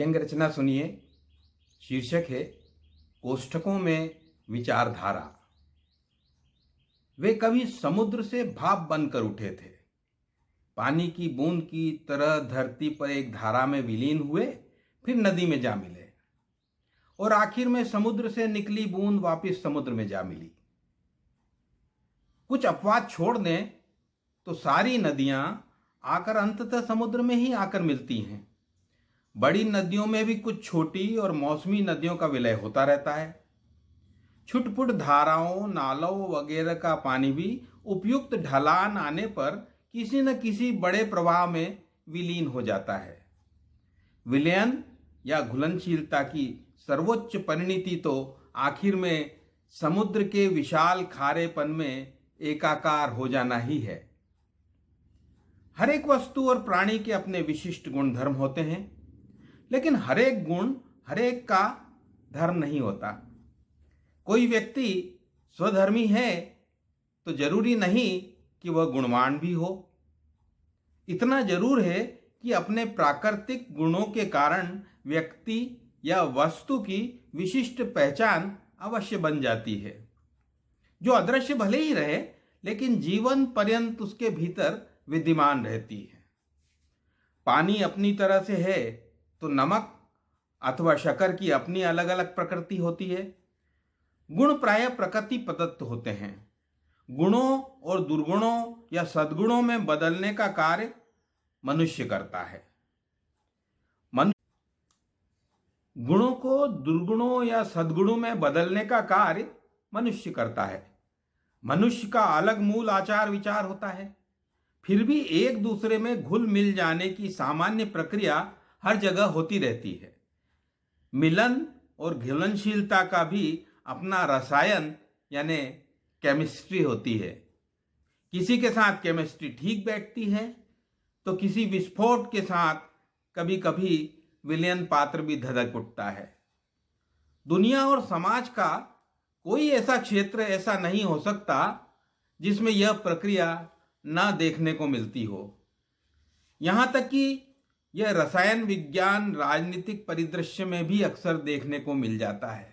व्यंग्य रचना सुनिए। शीर्षक है कोष्ठकों में विचारधारा। वे कभी समुद्र से भाप बनकर उठे थे, पानी की बूंद की तरह धरती पर एक धारा में विलीन हुए, फिर नदी में जा मिले और आखिर में समुद्र से निकली बूंद वापस समुद्र में जा मिली। कुछ अपवाद छोड़ दें तो सारी नदियां आकर अंततः समुद्र में ही आकर मिलती हैं। बड़ी नदियों में भी कुछ छोटी और मौसमी नदियों का विलय होता रहता है। छुटपुट धाराओं, नालों वगैरह का पानी भी उपयुक्त ढलान आने पर किसी न किसी बड़े प्रवाह में विलीन हो जाता है। विलयन या घुलनशीलता की सर्वोच्च परिणति तो आखिर में समुद्र के विशाल खारेपन में एकाकार हो जाना ही है। हर एक वस्तु और प्राणी के अपने विशिष्ट गुणधर्म होते हैं, लेकिन हर एक गुण हर एक का धर्म नहीं होता। कोई व्यक्ति स्वधर्मी है तो जरूरी नहीं कि वह गुणवान भी हो। इतना जरूर है कि अपने प्राकृतिक गुणों के कारण व्यक्ति या वस्तु की विशिष्ट पहचान अवश्य बन जाती है, जो अदृश्य भले ही रहे लेकिन जीवन पर्यंत उसके भीतर विद्यमान रहती है। पानी अपनी तरह से है तो नमक अथवा शक्कर की अपनी अलग अलग प्रकृति होती है। गुण प्रायः प्रकृति प्रदत्त होते हैं। गुणों और दुर्गुणों या सद्गुणों में बदलने का कार्य मनुष्य करता है। गुणों को दुर्गुणों या सद्गुणों में बदलने का कार्य मनुष्य करता है। मनुष्य का अलग मूल आचार विचार होता है, फिर भी एक दूसरे में घुल मिल जाने की सामान्य प्रक्रिया हर जगह होती रहती है। मिलन और घुलनशीलता का भी अपना रसायन यानी केमिस्ट्री होती है। किसी के साथ केमिस्ट्री ठीक बैठती है तो किसी विस्फोट के साथ कभी कभी विलयन पात्र भी धधक उठता है। दुनिया और समाज का कोई ऐसा क्षेत्र ऐसा नहीं हो सकता जिसमें यह प्रक्रिया न देखने को मिलती हो। यहां तक कि यह रसायन विज्ञान राजनीतिक परिदृश्य में भी अक्सर देखने को मिल जाता है।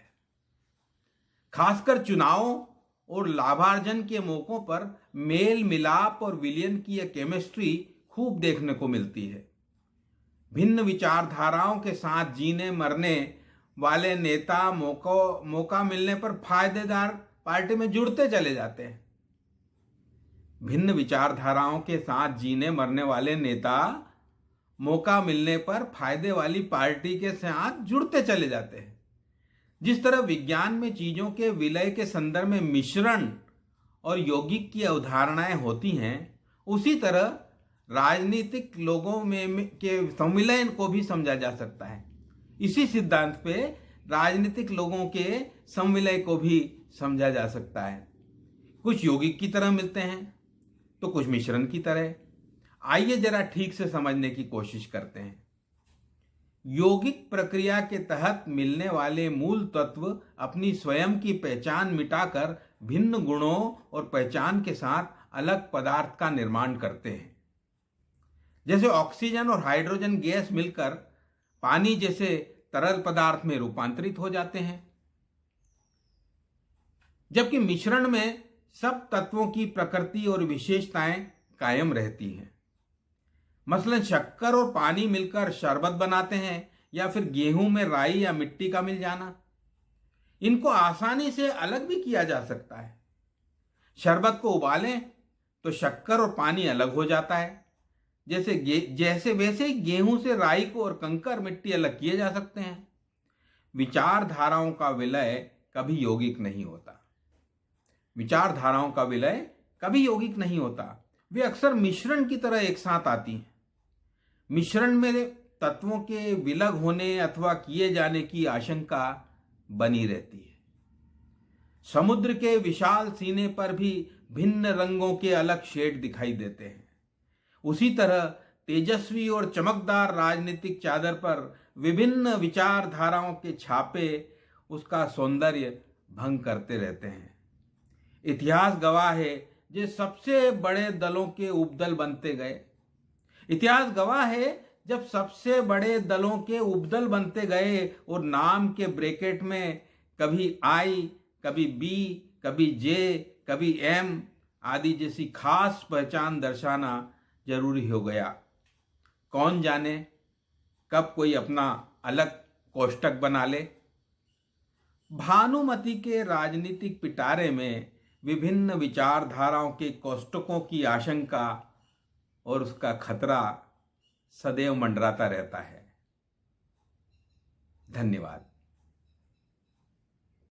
खासकर चुनावों और लाभार्जन के मौकों पर मेल मिलाप और विलयन की यह केमिस्ट्री खूब देखने को मिलती है। भिन्न विचारधाराओं के साथ जीने मरने वाले नेता मौका मिलने पर फायदेदार पार्टी में जुड़ते चले जाते हैं। भिन्न विचारधाराओं के साथ जीने मरने वाले नेता मौका मिलने पर फायदे वाली पार्टी के साथ जुड़ते चले जाते हैं। जिस तरह विज्ञान में चीजों के विलय के संदर्भ में मिश्रण और यौगिक की अवधारणाएं होती हैं, उसी तरह राजनीतिक लोगों में के संविलयन को भी समझा जा सकता है। इसी सिद्धांत पे राजनीतिक लोगों के संविलय को भी समझा जा सकता है। कुछ यौगिक की तरह मिलते हैं तो कुछ मिश्रण की तरह। आइए जरा ठीक से समझने की कोशिश करते हैं। यौगिक प्रक्रिया के तहत मिलने वाले मूल तत्व अपनी स्वयं की पहचान मिटाकर भिन्न गुणों और पहचान के साथ अलग पदार्थ का निर्माण करते हैं। जैसे ऑक्सीजन और हाइड्रोजन गैस मिलकर पानी जैसे तरल पदार्थ में रूपांतरित हो जाते हैं, जबकि मिश्रण में सब तत्वों की प्रकृति और विशेषताएं कायम रहती हैं। मसलन शक्कर और पानी मिलकर शरबत बनाते हैं या फिर गेहूं में राई या मिट्टी का मिल जाना। इनको आसानी से अलग भी किया जा सकता है। शरबत को उबालें तो शक्कर और पानी अलग हो जाता है। जैसे वैसे ही गेहूं से राई को और कंकर मिट्टी अलग किए जा सकते हैं। विचारधाराओं का विलय कभी यौगिक नहीं होता। विचारधाराओं का विलय कभी यौगिक नहीं होता। वे अक्सर मिश्रण की तरह एक साथ आती हैं। मिश्रण में तत्वों के विलग होने अथवा किए जाने की आशंका बनी रहती है। समुद्र के विशाल सीने पर भी भिन्न रंगों के अलग शेड दिखाई देते हैं। उसी तरह तेजस्वी और चमकदार राजनीतिक चादर पर विभिन्न विचारधाराओं के छापे उसका सौंदर्य भंग करते रहते हैं। इतिहास गवाह है जे सबसे बड़े दलों के उपदल बनते गए। इतिहास गवाह है जब सबसे बड़े दलों के उपदल बनते गए और नाम के ब्रैकेट में कभी आई, कभी बी, कभी जे, कभी एम आदि जैसी खास पहचान दर्शाना जरूरी हो गया। कौन जाने कब कोई अपना अलग कोष्टक बना ले। भानुमति के राजनीतिक पिटारे में विभिन्न विचारधाराओं के कोष्टकों की आशंका और उसका खतरा सदैव मंडराता रहता है। धन्यवाद।